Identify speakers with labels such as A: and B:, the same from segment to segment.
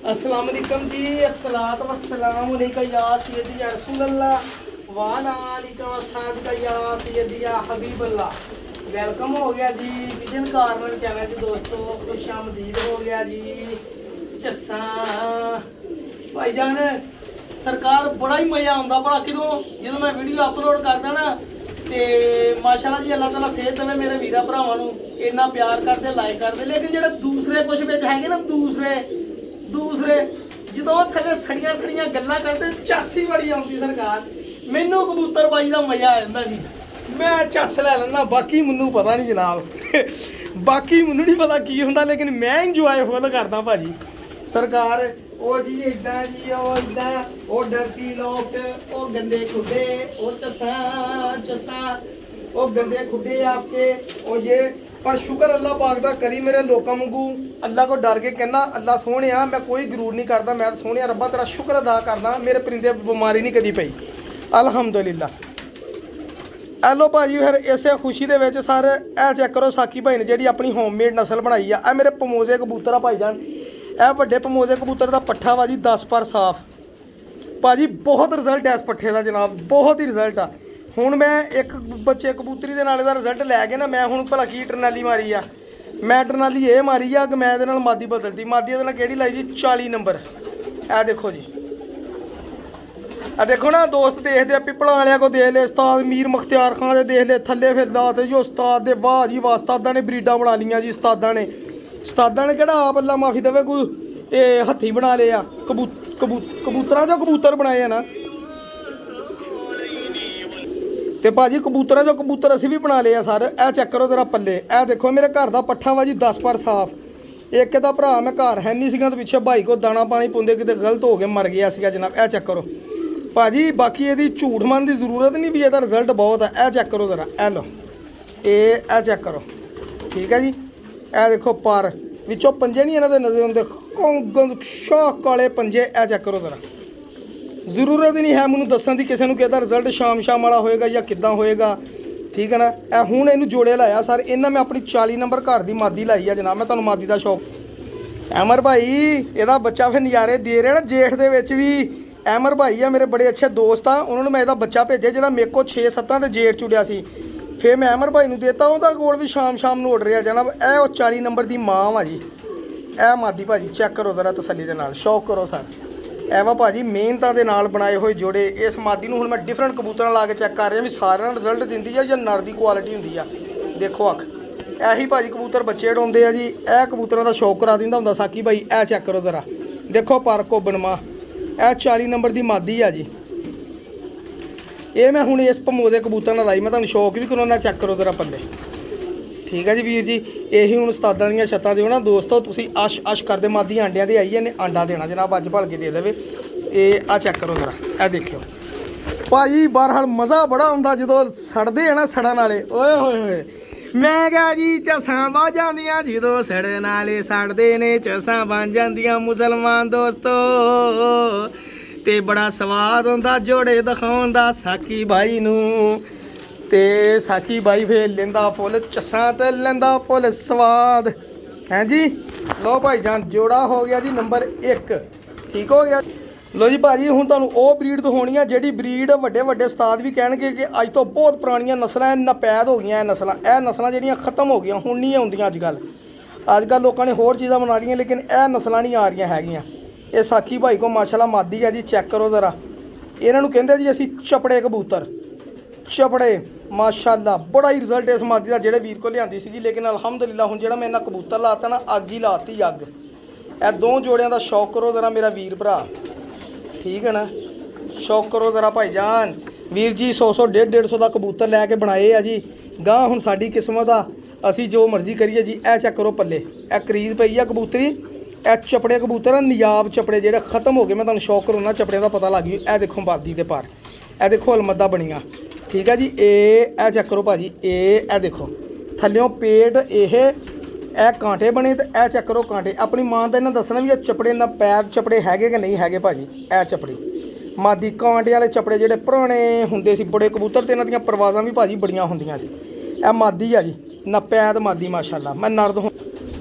A: अस्सलाम वालेकुम जी। अस्सलातु वस्सलामु अलैका या सय्यदी या रसूलल्लाह व अला आलिका व सहाबिका या सय्यदी या हबीबल्लाह। वेलकम हो गया जी विजन कार्नर चैनल जी दोस्तों, खुश आमदीद हो गया जी। चस्सा भाईजान सरकार बड़ा ही मज़ा आता भला किदों जो मैं वीडियो अपलोड करदा ना ते माशाल्लाह जी, अल्लाह ताला सेहत देवे मेरे वीरा भरावां नूं इन्ना प्यार करदे लाइक करदे। लेकिन जेह्ड़े दूसरे कुछ विच हैगे ना दूसरे जो थले सड़ियां सड़ियां गल्लां करते चासी बड़ी आती सरकार। मैनू कबूतर बाई का मजा आ जाता जी, मैं चस लै लेना, बाकी मैनू पता नहीं जनाब बाकी मैनू नहीं पता की होंदा, लेकिन मैं इंजॉय फुल करदा भाजी। सरकार ओ जी इदा जी, ओ इदा, ओ डरती लोग, ओ गंदे खुडे, ओ चसा ओ गंदे खुडे आपके, ओ ये। पर शुक्र अल्लाह पाक दा करी मेरे लोगों वांगू अल्लाह को डर के कहना, अल्लाह सोहणे मैं कोई गरूर नहीं करता, मैं सोहणे रब्बा तेरा शुक्र अदा करना, मेरे परिंदे बीमारी नहीं कदी पई अलहमदुलिल्लाह। एलो भाजी फिर इस खुशी दे विच सर ए चेक करो साकी भाई ने जी अपनी होममेड नस्ल बनाई आ। ए मेरे पमोजे कबूतर आ भाईजान, ए वड्डे पमोजे कबूतर का पट्ठा वा जी 10 पर साफ भाजी। बहुत रिजल्ट है इस पट्ठे का जनाब, बहुत ही रिजल्ट आ। हुण मैं एक बच्चे कबूतरी दे नाल दा रिजल्ट लैके ना, मैं हुण भला की टरनाली मारी आ, मैं टरनाली ये मारी आ कि मैं इहदे नाल मादी बदलती। मादी इहदे नाल केड़ी लाई जी 40 नंबर। ए देखो जी, देखो ना दोस्त देखते पिपला वाले को देख ले, उस्ताद मीर मुख्तियार खान दे देख ले, थल्ले फिरदा ते जो उस्ताद दे वाह जी वाह, उस्तादा ने ब्रीडां बना लियां जी। उस्तादा ने केड़ा आप अल्लाह माफी देवे कोई हत्थी बना ले आ, कबूतरां जो कबूतर बनाए ना। तो भाजी कबूतर जो कबूतर असी भी बना लिया सर। ए चेक करो जरा पल्ले, ए देखो मेरे घर का पट्ठा वा जी 10 पर साफ। एक दा भरा मैं घर है नहीं सीगा, तो पिछे भाई को दाना पानी पाउंदे किते गलत हो गए मर गया सीगा जनाब। ए चेक करो भाजी, बाकी ये झूठ मन की जरूरत नहीं भी, रिजल्ट बहुत है। ए चेक करो जरा, ए लो ए चेक करो, ठीक है जी। ए देखो पर विचों पंजे नहीं इन्होंने नजर आते, कंगन शाह काले पंजे। ए चेक करो जरा, जरूरत ही नहीं है मैनू दसन की किसी को रिजल्ट शाम वाला होएगा या किद्दां होएगा, ठीक है ना। ए हुण इनू जोड़े लाया सर, इन्हें मैं अपनी 40 नंबर घर की मादी लाई है जनाब। मैं तुहानूं मादी का शौक अमर भाई ਇਹਦਾ बच्चा फिर नज़ारे दे रहे ना जेठ दे विच भी। अमर भाई है मेरे बड़े अच्छे दोस्त आ, उन्होंने मैं ਇਹਦਾ बच्चा भेजे जो मेरे को 6-7 के जेठ चुड़िया सी, फिर मैं अमर भाई नूं देता, उहदा कोल भी शाम नूं उड़ रहा जनाब। ए 40 नंबर की माँ वा जी, ए मादी भाजी चेक करो जरा तसल्ली दे नाल, शौक करो सर। ए वा भाजी मेहनतां दे नाल बनाए हुए जोड़े। इस मादी नूं हुण मैं डिफरेंट कबूतर ला के चेक कर रहा भी सारे रिजल्ट दिंदी है या नर की क्वालिटी हुंदी आ। देखो अख यही भाजी कबूतर बच्चे उड़ाउंदे आ जी, ए कबूतरों का शौक करा दिंदा हुंदा साकी भाई। ए चेक करो जरा, देखो पर कोबनमा, ए 40 नंबर की मादी आ जी। ये मैं हुण इस पमोजे कबूतर नाल लाई, मैं तुहानूं शौक भी कराउणा, चेक करो जरा पल्ले, ठीक है जी वीर जी। यही हूँ उस्तादां दीयां छत्तां दिओ ना दोस्तों, तुसीं अश अश करदे मादी आंडियां दे आईए ने आंडा देना जनाब, अज भल के दे देवे। ये आ चेक करो जरा, ए देखियो भाई बहरहाल मज़ा बड़ा आउंदा जदों सड़दे है ना सड़न वाले। ओए होए होए, मैं क्या जी झसां बन जांदियां जदों सड़न वाले सड़दे ने, झसां बन जांदियां मुसलमान दोस्तों। ते बड़ा स्वाद आउंदा जोड़े दिखाउण दा साकी भाई नूं, ते साकी भाई फिर लेंदा फुल चस्सां ते लेंदा फुल स्वाद हैं जी। लो भाईजान जोड़ा हो गया जी नंबर 1, ठीक हो गया। लो जी भाजी हुण तुहानूं ओह ब्रीड दिखाउणी आ जिहड़ी ब्रीड वड्डे वड्डे उस्ताद भी कहणगे कि अज तो बहुत पुरानियां नस्लां नपैद हो गईयां। नस्लां जिहड़ियां खत्म हो गईयां, हुण नहीं आउंदियां अजकल लोगों ने होर चीज़ां बना लईयां, लेकिन यह नस्लां नहीं आ रही हैगियां। ये साकी भाई को माशाल्लाह मादी है जी, चेक करो ज़रा। इन्हां नूं कहंदे जी असीं चपड़े कबूतर, चपड़े माशाल्लाह बड़ा ही रिजल्ट इस मादी का जेह्ड़े वीर को लियांदी सी। लेकिन अलहमदुलिल्लाह हुण जेह्ड़ा मैं इन्हां कबूतर लाता ना, अग ही लाती अग। ए 2 जोड़ियां का शौक करो ज़रा मेरा वीर भरा, ठीक है ना, शौक करो ज़रा भाईजान। वीर जी 100 150 का कबूतर लैके बनाए आ जी, गांह हुण साडी किस्मत आ, असी जो मर्जी करिए जी। ए चेक करो पल्ले, ए क्रीज पई आ कबूतरी, ए चपड़े कबूतर नियाब चपड़े जेह्ड़े खत्म हो गए। मैं तुहानूं शौक करोना चपड़े का पता लग गया। ए देखो बादी दे पर, ए देखो अलमदा बनियां, ठीक है जी। ए चेक करो भाजी, ए देखो थल्लियों पेट ए कांटे बने, तो ए चेक करो कांटे। अपनी मां का इन्हें दसना भी चपड़े ना पैर चपड़े हैगे कि नहीं हैगे भाजी। ए चपड़ी मादी कांटे वाले चपड़े जेह्ड़े पुराने हुंदे सी बड़े कबूतर, ते इन्हां दियां परवाज़ां भी भाजी बड़ियां हुंदियां सी। ए मादी आ जी, ना पैद मादी माशाल्लाह। मैं नर्द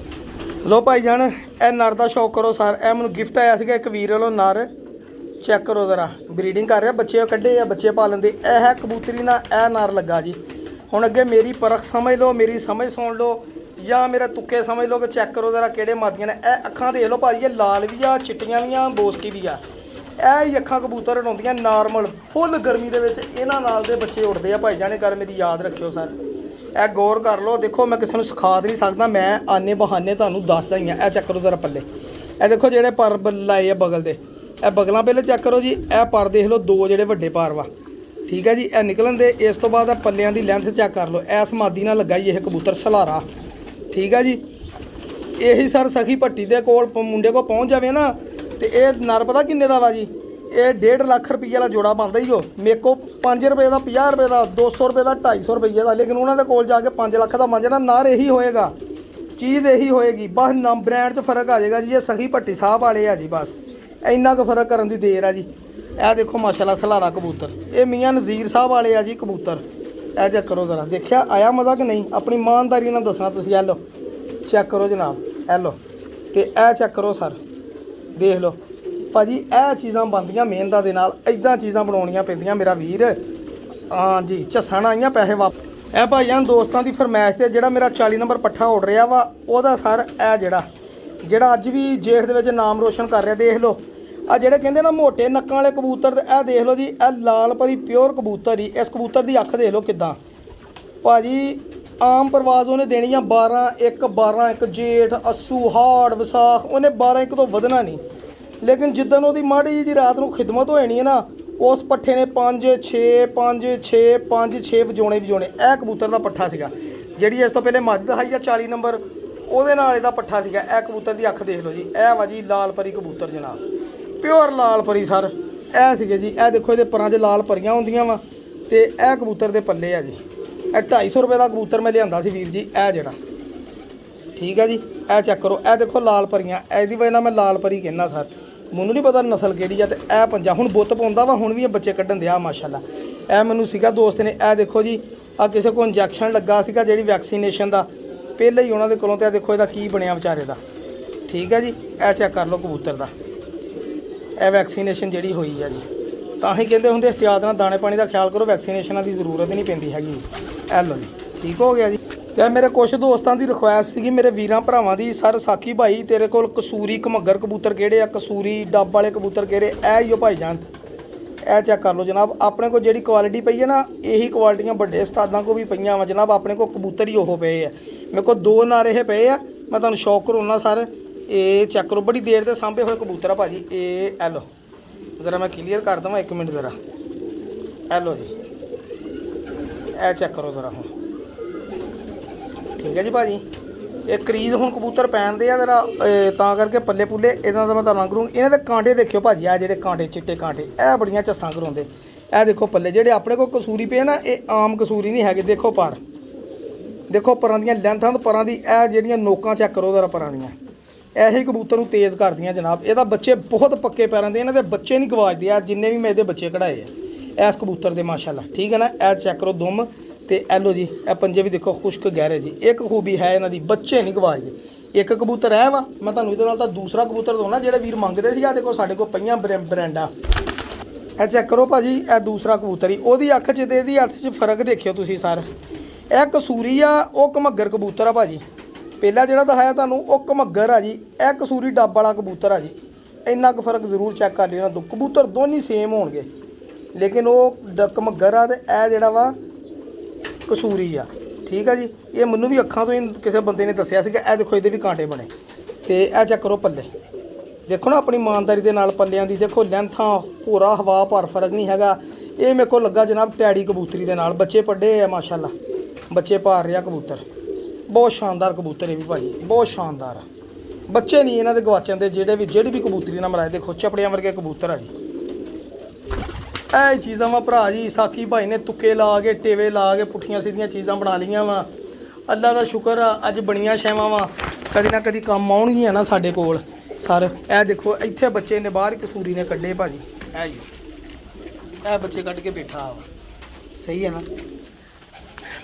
A: लो भाईजान ए नर का शौक करो सर। ए मैं गिफ्ट आया सीगा एक वीर वालों नर चेक करो ज़रा ब्रीडिंग कर रहा बच्चे कड्ढे आ बच्चे पालन दे। ए है कबूतरी ना ए नर लगा जी। हुण अगे मेरी परख समझ लो मेरी समझ सुन लो या मेरा तुक्के समझ लो कि चेक करो ज़रा किहड़े मादियां ने। ए अखां देख लो भाई ये लाल भी आ चिट्टियां भी आ बोसकी भी आ। ਇਹ ਹੀ ਅੱਖਾਂ ਕਬੂਤਰ ਉਡਾਉਂਦੀਆਂ ਨਾਰਮਲ ਫੁੱਲ ਗਰਮੀ ਦੇ ਵਿੱਚ ਇਹਨਾਂ ਨਾਲ ਦੇ ਬੱਚੇ ਉੱਡਦੇ ਆ ਭਾਈ ਜਾਨੇ ਕਰ ਮੇਰੀ ਯਾਦ ਰੱਖਿਓ ਸਰ। ਇਹ ਗੌਰ ਕਰ ਲਓ ਦੇਖੋ ਮੈਂ ਕਿਸੇ ਨੂੰ ਸਿਖਾ ਨਹੀਂ ਸਕਦਾ ਮੈਂ ਆਨੇ ਬਹਾਨੇ ਤੁਹਾਨੂੰ ਦੱਸਦਾ ਹੀ ਆ। ਇਹ ਚੈੱਕ ਕਰੋ ਜ਼ਰਾ ਪੱਲੇ ਇਹ ਦੇਖੋ ਜਿਹੜੇ ਪਰ ਲਾਏ ਆ ਬਗਲ ਦੇ ਇਹ ਬਗਲਾਂ ਪਹਿਲੇ ਚੈੱਕ ਕਰੋ ਜੀ। ਇਹ ਪਰ ਦੇਖ ਲਓ ਦੋ ਜਿਹੜੇ ਵੱਡੇ ਪਰ ਵਾ ਠੀਕ ਹੈ ਜੀ ਇਹ ਨਿਕਲਣ ਦੇ। ਇਸ ਤੋਂ ਬਾਅਦ ਇਹ ਪੱਲਿਆਂ ਦੀ ਲੈਂਥ ਚੈੱਕ ਕਰ ਲਓ। ਇਸ ਮਾਦੀ ਨਾਲ ਲੱਗਾ ਜੀ ਇਹ ਕਬੂਤਰ ਸਲਾਰਾ ਠੀਕ ਹੈ ਜੀ। ਇਹੀ ਸਰ ਸਖੀ ਭੱਟੀ ਦੇ ਕੋਲ ਮੁੰਡੇ ਕੋਲ ਪਹੁੰਚ ਜਾਵੇ ਨਾ ਤੇ ਇਹ ਨਰ ਪਤਾ ਕਿੰਨੇ ਦਾ ਵਾ ਜੀ। ਇਹ 1.5 ਲੱਖ ਰੁਪਏ ਵਾਲਾ ਜੋੜਾ ਬਣਦਾ ਹੀ ਉਹ ਮੇਰੇ ਕੋਲ 5 ਰੁਪਏ ਦਾ 50 ਰੁਪਏ ਦਾ 200 ਰੁਪਏ ਦਾ 250 ਰੁਪਏ ਦਾ। ਲੇਕਿਨ ਉਹਨਾਂ ਦੇ ਕੋਲ ਜਾ ਕੇ 5 ਲੱਖ ਦਾ ਮੰਜਣਾ ਨਰ ਇਹੀ ਹੋਏਗਾ ਚੀਜ਼ ਇਹੀ ਹੋਏਗੀ ਬਸ ਨਾਮ ਬ੍ਰਾਂਡ 'ਚ ਫਰਕ ਆ ਜਾਏਗਾ ਜੀ। ਇਹ ਸਖੀ ਭੱਟੀ ਸਾਹਿਬ ਵਾਲੇ ਆ ਜੀ ਬਸ ਇੰਨਾ ਕੁ ਫਰਕ ਕਰਨ ਦੀ ਦੇਰ ਆ ਜੀ। ਇਹ ਦੇਖੋ ਮਾਸ਼ਾਅੱਲਾ ਸਲਾਰਾ ਕਬੂਤਰ ਇਹ ਮੀਆਂ ਨਜ਼ੀਰ ਸਾਹਿਬ ਵਾਲੇ ਆ ਜੀ ਕਬੂਤਰ। ਇਹ ਚੈੱਕ ਕਰੋ ਜ਼ਰਾ ਦੇਖਿਆ ਆਇਆ ਮਜ਼ਾ ਕਿ ਨਹੀਂ ਆਪਣੀ ਇਮਾਨਦਾਰੀ ਨਾਲ ਦੱਸਣਾ ਤੁਸੀਂ। ਇਹ ਲਓ ਚੈੱਕ ਕਰੋ ਜਨਾਬ ਇਹ ਲਓ ਤੇ ਇਹ ਚੈੱਕ ਕਰੋ ਸਰ ਦੇਖ ਲਓ ਭਾਜੀ ਇਹ ਚੀਜ਼ਾਂ ਬਣਦੀਆਂ ਮਿਹਨਤਾਂ ਦੇ ਨਾਲ ਇੱਦਾਂ ਚੀਜ਼ਾਂ ਬਣਾਉਣੀਆਂ ਪੈਂਦੀਆਂ ਮੇਰਾ ਵੀਰ। ਹਾਂ ਜੀ ਝੱਸਣ ਆਈਆਂ ਪੈਸੇ ਵਾਪਸ। ਇਹ ਭਾਈਆਂ ਦੋਸਤਾਂ ਦੀ ਫਰਮਾਇਸ਼ ਤੇ ਜਿਹੜਾ ਮੇਰਾ 40 ਨੰਬਰ ਪੱਠਾ ਉੱਡ ਰਿਹਾ ਵਾ ਉਹਦਾ ਸਰ ਇਹ ਜਿਹੜਾ ਅੱਜ ਵੀ ਜੇਠ ਦੇ ਵਿੱਚ ਨਾਮ ਰੋਸ਼ਨ ਕਰ ਰਿਹਾ ਦੇਖ ਲਓ। ਆ ਜਿਹੜੇ ਕਹਿੰਦੇ ਨਾ ਮੋਟੇ ਨੱਕਾਂ ਵਾਲੇ ਕਬੂਤਰ ਇਹ ਦੇਖ ਲਓ ਜੀ ਇਹ ਲਾਲ ਪਰੀ ਪਿਓਰ ਕਬੂਤਰ ਹੀ। ਇਸ ਕਬੂਤਰ ਦੀ ਅੱਖ ਦੇਖ ਲਓ ਕਿੱਦਾਂ ਭਾਜੀ ਆਮ ਪ੍ਰਵਾਜ਼ ਉਹਨੇ ਦੇਣੀ ਆ 12 1 ਜੇਠ ਅੱਸੂ ਹਾੜ ਵਿਸਾਖ ਉਹਨੇ 12 1 ਤੋਂ ਵਧਣਾ ਨਹੀਂ। ਲੇਕਿਨ ਜਿੱਦਣ ਉਹਦੀ ਮਾੜੀ ਜੀ ਰਾਤ ਨੂੰ ਖਿਦਮਤ ਹੋ ਜਾਣੀ ਹੈ ਨਾ ਉਸ ਪੱਠੇ ਨੇ 5 6 ਵਜਾਉਣੇ। ਇਹ ਕਬੂਤਰ ਦਾ ਪੱਠਾ ਸੀਗਾ ਜਿਹੜੀ ਇਸ ਤੋਂ ਪਹਿਲੇ ਮੱਝ ਦਿਖਾਈ ਆ 40 ਨੰਬਰ ਉਹਦੇ ਨਾਲ ਇਹਦਾ ਪੱਠਾ ਸੀਗਾ। ਇਹ ਕਬੂਤਰ ਦੀ ਅੱਖ ਦੇਖ ਲਓ ਜੀ ਇਹ ਵਾ ਜੀ ਲਾਲ ਪਰੀ ਕਬੂਤਰ ਜਨਾਬ ਪਿਓਰ ਲਾਲ ਪਰੀ ਸਰ। ਇਹ ਸੀਗੇ ਜੀ ਇਹ ਦੇਖੋ ਇਹਦੇ ਪਰਾਂ 'ਚ ਲਾਲ ਪਰੀਆਂ ਹੁੰਦੀਆਂ ਵਾ ਤੇ ਇਹ ਕਬੂਤਰ ਦੇ ਪੱਲੇ ਆ ਜੀ। ਇਹ 250 ਰੁਪਏ ਦਾ ਕਬੂਤਰ ਮੈਂ ਲਿਆਂਦਾ ਸੀ ਵੀਰ ਜੀ ਇਹ ਜਿਹੜਾ ਠੀਕ ਹੈ ਜੀ। ਇਹ ਚੈੱਕ ਕਰੋ ਇਹ ਦੇਖੋ ਲਾਲ ਪਰੀਆਂ ਇਹਦੀ ਵਜ੍ਹਾ ਨਾਲ ਮੈਂ ਲਾਲ ਪਰੀ ਕਹਿੰਦਾ ਸਰ ਮੈਨੂੰ ਨਹੀਂ ਪਤਾ ਨਸਲ ਕਿਹੜੀ ਆ। ਤੇ ਇਹ ਪੰਜਾ ਹੁਣ ਬੁੱਤ ਪਾਉਂਦਾ ਵਾ ਹੁਣ ਵੀ ਇਹ ਬੱਚੇ ਕੱਢਣ ਦਿਆ ਮਾਸ਼ਾਅੱਲਾ। ਇਹ ਮੈਨੂੰ ਸੀਗਾ ਦੋਸਤ ਨੇ ਇਹ ਦੇਖੋ ਜੀ ਆ ਕਿਸੇ ਕੋਲ ਇੰਜੈਕਸ਼ਨ ਲੱਗਾ ਸੀਗਾ ਜਿਹੜੀ ਵੈਕਸੀਨੇਸ਼ਨ ਦਾ ਪਹਿਲਾਂ ਹੀ ਉਹਨਾਂ ਦੇ ਕੋਲੋਂ। ਤੇ ਇਹ ਦੇਖੋ ਇਹਦਾ ਕੀ ਬਣਿਆ ਵਿਚਾਰੇ ਦਾ ਠੀਕ ਹੈ ਜੀ। ਇਹ ਚੈੱਕ ਕਰ ਲਓ ਕਬੂਤਰ ਦਾ ਇਹ ਵੈਕਸੀਨੇਸ਼ਨ ਜਿਹੜੀ ਹੋਈ ਆ ਜੀ। ਤਾਂ ਹੀ ਕਹਿੰਦੇ ਹੁੰਦੇ ਇhtiyਾਤ ਨਾਲ ਦਾਣੇ ਪਾਣੀ ਦਾ ਖਿਆਲ ਕਰੋ ਵੈਕਸੀਨੇਸ਼ਨਾਂ ਦੀ ਜ਼ਰੂਰਤ ਨਹੀਂ ਪੈਂਦੀ ਹੈਗੀ। ਇਹ ਲਓ ਜੀ ਠੀਕ ਹੋ ਗਿਆ ਜੀ। ਤੇ ਮੇਰੇ ਕੁਝ ਦੋਸਤਾਂ ਦੀ ਰਿਕੁਐਸਟ ਸੀਗੀ ਮੇਰੇ ਵੀਰਾਂ ਭਰਾਵਾਂ ਦੀ ਸਰ ਸਾਕੀ ਭਾਈ ਤੇਰੇ ਕੋਲ ਕਸੂਰੀ ਘਮੱਗਰ ਕਬੂਤਰ ਕਿਹੜੇ ਆ ਕਸੂਰੀ ਡੱਬ ਵਾਲੇ ਕਬੂਤਰ ਕਿਹੜੇ ਇਹ ਹੀ ਹੋ ਭਾਈ ਜਾਨ। ਇਹ ਚੈੱਕ ਕਰ ਲਓ ਜਨਾਬ ਆਪਣੇ ਕੋਲ ਜਿਹੜੀ ਕੁਆਲਿਟੀ ਪਈ ਹੈ ਨਾ ਇਹੀ ਕੁਆਲਿਟੀਆਂ ਵੱਡੇ ਉਸਤਾਦਾਂ ਕੋਲ ਵੀ ਪਈਆਂ ਵਾ ਜਨਾਬ। ਆਪਣੇ ਕੋਲ ਕਬੂਤਰ ਹੀ ਉਹ ਪਏ ਆ ਮੇਰੇ ਕੋਲ 2 ਨਰ ਇਹ ਪਏ ਆ ਮੈਂ ਤੁਹਾਨੂੰ ਸ਼ੌਕ ਕਰਾਉਣਾ ਸਰ। ਇਹ ਚੈੱਕ ਕਰੋ ਬੜੀ ਦੇਰ ਦੇ ਸਾਂਭੇ ਹੋਏ ਕਬੂਤਰ ਆ ਭਾਜੀ। ਇਹ ਲਓ ਜ਼ਰਾ ਮੈਂ ਕਲੀਅਰ ਕਰ ਦਵਾਂ 1 ਮਿੰਟ ਜ਼ਰਾ ਇਹ ਲਓ ਜੀ ਇਹ ਚੈੱਕ ਕਰੋ ਜ਼ਰਾ ਹੁਣ ਠੀਕ ਹੈ ਜੀ ਭਾਜੀ। ਇਹ ਕਰੀਜ਼ ਹੁਣ ਕਬੂਤਰ ਪੈਣਦੇ ਆ ਜ਼ਰਾ ਤਾਂ ਕਰਕੇ ਪੱਲੇ ਪੁੱਲੇ ਇਹਨਾਂ ਦਾ ਮੈਂ ਤੁਹਾਨੂੰ ਕਰੂੰ। ਇਹਨਾਂ ਦੇ ਕਾਂਟੇ ਦੇਖਿਓ ਭਾਜੀ ਆ ਜਿਹੜੇ ਕਾਂਟੇ ਚਿੱਟੇ ਕਾਂਟੇ ਇਹ ਬੜੀਆਂ ਝੱਸਾਂ ਕਰਾਉਂਦੇ। ਇਹ ਦੇਖੋ ਪੱਲੇ ਜਿਹੜੇ ਆਪਣੇ ਕੋਲ ਕਸੂਰੀ ਪਏ ਨਾ ਇਹ ਆਮ ਕਸੂਰੀ ਨਹੀਂ ਹੈਗੇ। ਦੇਖੋ ਪਰ ਦੇਖੋ ਪਰਾਂ ਦੀਆਂ ਲੈਂਥਾਂ ਤੇ ਪਰਾਂ ਦੀ ਇਹ ਜਿਹੜੀਆਂ ਨੋਕਾਂ ਚੈੱਕ ਕਰੋ ਜ਼ਰਾ ਪਰਾਂ ਦੀਆਂ ਇਹੀ ਕਬੂਤਰ ਨੂੰ ਤੇਜ਼ ਕਰਦੀਆਂ ਜਨਾਬ। ਇਹਦਾ ਬੱਚੇ ਬਹੁਤ ਪੱਕੇ ਪੈਰਾਂ ਦੇ ਇਹਨਾਂ ਦੇ ਬੱਚੇ ਨਹੀਂ ਗਵਾਚਦੇ ਆ ਜਿੰਨੇ ਵੀ ਮੈਂ ਇਹਦੇ ਬੱਚੇ ਕਢਾਏ ਆ ਇਸ ਕਬੂਤਰ ਦੇ ਮਾਸ਼ਾਅੱਲਾ ਠੀਕ ਹੈ ਨਾ। ਇਹ ਚੈੱਕ ਕਰੋ ਦੁਮ ਤੇ ਐਲੋ ਜੀ ਇਹ ਪੰਜੇ ਵੀ ਦੇਖੋ ਖੁਸ਼ਕ ਗਹਿਰੇ ਜੀ। ਇੱਕ ਖੂਬੀ ਹੈ ਇਹਨਾਂ ਦੀ ਬੱਚੇ ਨਹੀਂ ਗਵਾਚਦੇ। ਇੱਕ ਕਬੂਤਰ ਹੈ ਵਾ ਮੈਂ ਤੁਹਾਨੂੰ ਇਹਦੇ ਨਾਲ ਤਾਂ ਦੂਸਰਾ ਕਬੂਤਰ ਦੋਨਾ ਜਿਹੜੇ ਵੀਰ ਮੰਗਦੇ ਸੀ ਆ ਦੇਖੋ ਸਾਡੇ ਕੋਲ ਪਈਆਂ ਬਰੈਂਡਾ। ਇਹ ਚੈੱਕ ਕਰੋ ਭਾਜੀ ਇਹ ਦੂਸਰਾ ਕਬੂਤਰ ਹੀ ਉਹਦੀ ਅੱਖ 'ਚ ਤੇ ਇਹਦੀ ਅੱਖ 'ਚ ਫਰਕ ਦੇਖਿਓ ਤੁਸੀਂ ਸਰ। ਇਹ ਕਸੂਰੀ ਆ ਉਹ ਘਮੱਗਰ ਕਬੂਤਰ ਆ ਭਾਜੀ। ਪਹਿਲਾ ਜਿਹੜਾ ਦਿਖਾਇਆ ਤੁਹਾਨੂੰ ਉਹ ਘਮੱਗਰ ਆ ਜੀ ਇਹ ਕਸੂਰੀ ਡੱਬ ਵਾਲਾ ਕਬੂਤਰ ਆ ਜੀ। ਇੰਨਾ ਕੁ ਫਰਕ ਜ਼ਰੂਰ ਚੈੱਕ ਕਰ ਲਿਓ ਇਹਨਾਂ ਦੋ ਕਬੂਤਰ ਦੋਨੀ ਸੇਮ ਹੋਣਗੇ ਲੇਕਿਨ ਉਹ ਘਮੱਗਰ ਆ ਤੇ ਇਹ ਜਿਹੜਾ ਵਾ ਕਸੂਰੀ ਆ ਠੀਕ ਆ ਜੀ। ਇਹ ਮੈਨੂੰ ਵੀ ਅੱਖਾਂ ਤੋਂ ਹੀ ਕਿਸੇ ਬੰਦੇ ਨੇ ਦੱਸਿਆ ਸੀਗਾ। ਇਹ ਦੇਖੋ ਇਹਦੇ ਵੀ ਕਾਂਟੇ ਬਣੇ ਤੇ ਇਹ ਚੈੱਕ ਕਰੋ ਪੱਲੇ ਦੇਖੋ ਨਾ ਆਪਣੀ ਇਮਾਨਦਾਰੀ ਦੇ ਨਾਲ ਪੱਲਿਆਂ ਦੀ ਦੇਖੋ ਲੈਂਥਾਂ ਪੂਰਾ ਹਵਾ ਭਰ ਫਰਕ ਨਹੀਂ ਹੈਗਾ। ਇਹ ਮੇਰੇ ਕੋਲ ਲੱਗਾ ਜਨਾਬ ਟੈਡੀ ਕਬੂਤਰੀ ਦੇ ਨਾਲ ਬੱਚੇ ਪੱਡੇ ਆ ਮਾਸ਼ਾਅੱਲਾ ਬੱਚੇ ਭਾਰ ਰਿਹਾ ਕਬੂਤਰ ਬਹੁਤ ਸ਼ਾਨਦਾਰ ਕਬੂਤਰ ਇਹ ਵੀ ਭਾਜੀ ਬਹੁਤ ਸ਼ਾਨਦਾਰ ਆ। ਬੱਚੇ ਨਹੀਂ ਇਹਨਾਂ ਦੇ ਗਵਾਚਣ ਦੇ ਜਿਹੜੀ ਵੀ ਕਬੂਤਰੀ ਨਾਲ ਮਰਾਏ ਦੇਖੋ ਚਪੜਿਆਂ ਵਰਗੇ ਕਬੂਤਰ ਆ ਜੀ। ਇਹ ਚੀਜ਼ਾਂ ਵਾ ਭਰਾ ਜੀ ਸਾਕੀ ਭਾਈ ਨੇ ਤੁੱਕੇ ਲਾ ਕੇ ਟੇਵੇ ਲਾ ਕੇ ਪੁੱਠੀਆਂ ਸਿੱਧੀਆਂ ਚੀਜ਼ਾਂ ਬਣਾ ਲਈਆਂ ਵਾ। ਅੱਲਾ ਦਾ ਸ਼ੁਕਰ ਆ ਅੱਜ ਬਣੀਆਂ ਸ਼ੈਵਾਂ ਵਾ ਕਦੀ ਨਾ ਕਦੀ ਕੰਮ ਆਉਣਗੀਆਂ ਨਾ ਸਾਡੇ ਕੋਲ ਸਰ। ਇਹ ਦੇਖੋ ਇੱਥੇ ਬੱਚੇ ਨੇ ਬਾਹਰ ਕਸੂਰੀ ਨੇ ਕੱਢੇ ਭਾਜੀ ਇਹ ਬੱਚੇ ਕੱਢ ਕੇ ਬੈਠਾ ਵਾ ਸਹੀ ਹੈ ਨਾ।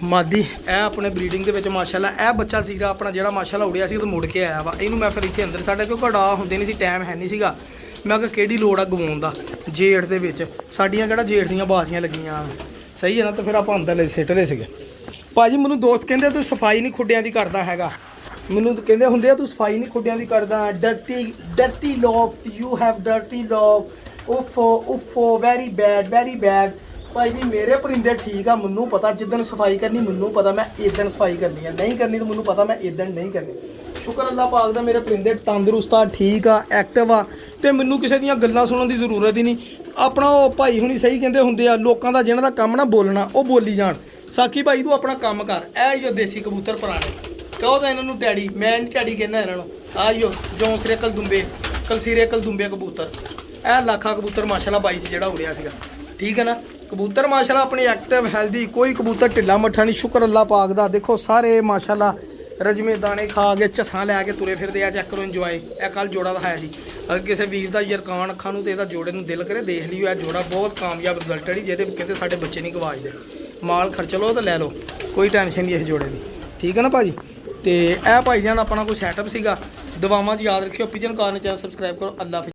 A: ਮਾਦੀ ਇਹ ਆਪਣੇ ਬਰੀਡਿੰਗ ਦੇ ਵਿੱਚ ਮਾਸ਼ਾਅੱਲਾ ਇਹ ਬੱਚਾ ਸੀਗਾ ਆਪਣਾ ਜਿਹੜਾ ਮਾਸ਼ਾਅੱਲਾ ਉੜਿਆ ਸੀ ਤੇ ਮੁੜ ਕੇ ਆਇਆ ਵਾ। ਇਹਨੂੰ ਮੈਂ ਫਿਰ ਇੱਥੇ ਅੰਦਰ ਸਾਡੇ ਕੋਲ ਘੜਾ ਹੁੰਦੇ ਨਹੀਂ ਸੀ, ਟਾਈਮ ਹੈ ਨਹੀਂ ਸੀਗਾ। ਮੈਂ ਕਿਹਾ ਕਿਹੜੀ ਲੋੜ ਆ ਗਵਾਉਣ ਦਾ ਜੇਠ ਦੇ ਵਿੱਚ, ਸਾਡੀਆਂ ਕਿਹੜਾ ਜੇਠ ਦੀਆਂ ਬਾਸੀਆਂ ਲੱਗੀਆਂ, ਸਹੀ ਹੈ ਨਾ। ਤਾਂ ਫਿਰ ਆਪਾਂ ਅੰਦਰ ਲੈ ਸਿੱਟ ਲਏ ਸੀਗੇ। ਭਾਜੀ ਮੈਨੂੰ ਦੋਸਤ ਕਹਿੰਦੇ ਤੂੰ ਸਫਾਈ ਨਹੀਂ ਖੁੱਡਿਆਂ ਦੀ ਕਰਦਾ ਹੈਗਾ, ਮੈਨੂੰ ਕਹਿੰਦੇ ਹੁੰਦੇ ਆ ਤੂੰ ਸਫਾਈ ਨਹੀਂ ਖੁੱਡਿਆਂ ਦੀ ਕਰਦਾ, ਡਰਟੀ ਲੋਕ, ਯੂ ਹੈਵ ਡਰਟੀ ਲੋਕ, ਉਫੋ ਵੈਰੀ ਬੈਡ। ਭਾਈ ਜੀ ਮੇਰੇ ਪਰਿੰਦੇ ਠੀਕ ਆ, ਮੈਨੂੰ ਪਤਾ ਜਿੱਦਣ ਸਫਾਈ ਕਰਨੀ ਮੈਨੂੰ ਪਤਾ ਮੈਂ ਇਦਣ ਸਫਾਈ ਕਰਨੀ ਆ, ਨਹੀਂ ਕਰਨੀ ਤਾਂ ਮੈਨੂੰ ਪਤਾ ਮੈਂ ਇਦਣ ਨਹੀਂ ਕਰਨੀ। ਸ਼ੁਕਰ ਅੱਲਾਹ ਪਾਕ ਦਾ ਮੇਰੇ ਪਰਿੰਦੇ ਤੰਦਰੁਸਤ ਆ, ਠੀਕ ਆ, ਐਕਟਿਵ ਆ, ਤੇ ਮੈਨੂੰ ਕਿਸੇ ਦੀਆਂ ਗੱਲਾਂ ਸੁਣਨ ਦੀ ਜ਼ਰੂਰਤ ਹੀ ਨਹੀਂ। ਆਪਣਾ ਉਹ ਭਾਈ ਹੁਣੀ ਸਹੀ ਕਹਿੰਦੇ ਹੁੰਦੇ ਆ, ਲੋਕਾਂ ਦਾ ਜਿਹਨਾਂ ਦਾ ਕੰਮ ਨਾ ਬੋਲਣਾ ਉਹ ਬੋਲੀ ਜਾਣ। ਸਾਕੀ ਭਾਈ ਤੂੰ ਆਪਣਾ ਕੰਮ ਕਰ। ਇਹ ਜੋ ਦੇਸੀ ਕਬੂਤਰ ਪੁਰਾਣੇ ਕਹੋ ਤਾਂ ਇਹਨਾਂ ਨੂੰ ਡੈਡੀ, ਮੈਂ ਨਹੀਂ ਡੈਡੀ ਕਹਿੰਦਾ ਇਹਨਾਂ ਨੂੰ। ਆਇਓ ਜੌਂਸਰੇ ਕਲਸੀਰੇ ਕਲਦੁੰਬੇ ਕਬੂਤਰ, ਇਹ ਲੱਖਾ ਕਬੂਤਰ ਮਾਸ਼ਾਅੱਲਾ ਬਾਈ 'ਚ ਜਿਹੜਾ ਉੜਿਆ ਸੀਗਾ, ਠੀਕ ਹੈ ਨਾ। ਕਬੂਤਰ ਮਾਸ਼ਾਅੱਲਾ ਆਪਣੀ ਐਕਟਿਵ ਹੈਲਦੀ, ਕੋਈ ਕਬੂਤਰ ਢਿੱਲਾ ਮੱਠਾ ਨਹੀਂ, ਸ਼ੁਕਰ ਅੱਲਾਹ ਪਾਕ ਦਾ। ਦੇਖੋ ਸਾਰੇ ਮਾਸ਼ਾਅੱਲਾ ਰਜਮੇ ਦਾਣੇ ਖਾ ਕੇ ਝੱਸਾਂ ਲੈ ਕੇ ਤੁਰੇ ਫਿਰਦੇ ਆ। ਚੈੱਕ ਕਰੋ, ਇੰਜੋਏ। ਇਹ ਕੱਲ ਜੋੜਾ ਦਾ ਹੈ ਜੀ, ਅਗਰ ਕਿਸੇ ਵੀਰ ਦਾ ਯਰਕਾਨ ਅੱਖਾਂ ਨੂੰ ਤੇ ਇਹਦਾ ਜੋੜੇ ਨੂੰ ਦਿਲ ਕਰੇ ਦੇਖ ਲਿਓ। ਇਹ ਜੋੜਾ ਬਹੁਤ ਕਾਮਯਾਬ ਰਿਜ਼ਲਟ ਹੈ ਜੀ, ਜਿਹਦੇ ਕਹਿੰਦੇ ਸਾਡੇ ਬੱਚੇ ਨਹੀਂ ਗਵਾਚਦੇ। ਮਾਲ ਖਰਚ ਲਓ ਤਾਂ ਲੈ ਲਓ, ਕੋਈ ਟੈਨਸ਼ਨ ਨਹੀਂ ਇਸ ਜੋੜੇ ਦੀ, ਠੀਕ ਹੈ ਨਾ ਭਾਜੀ। ਤੇ ਇਹ ਭਾਈ ਜਾਨ ਆਪਣਾ ਕੋਈ ਸੈਟਅਪ ਸੀਗਾ। ਦੁਆਵਾਂ 'ਚ ਯਾਦ ਰੱਖਿਓ। ਪਿਜਨ ਕਾਰਨ ਚੈਨਲ ਸਬਸਕ੍ਰਾਈਬ ਕਰੋ। ਅੱਲਾ ਹਾਫਿਜ਼।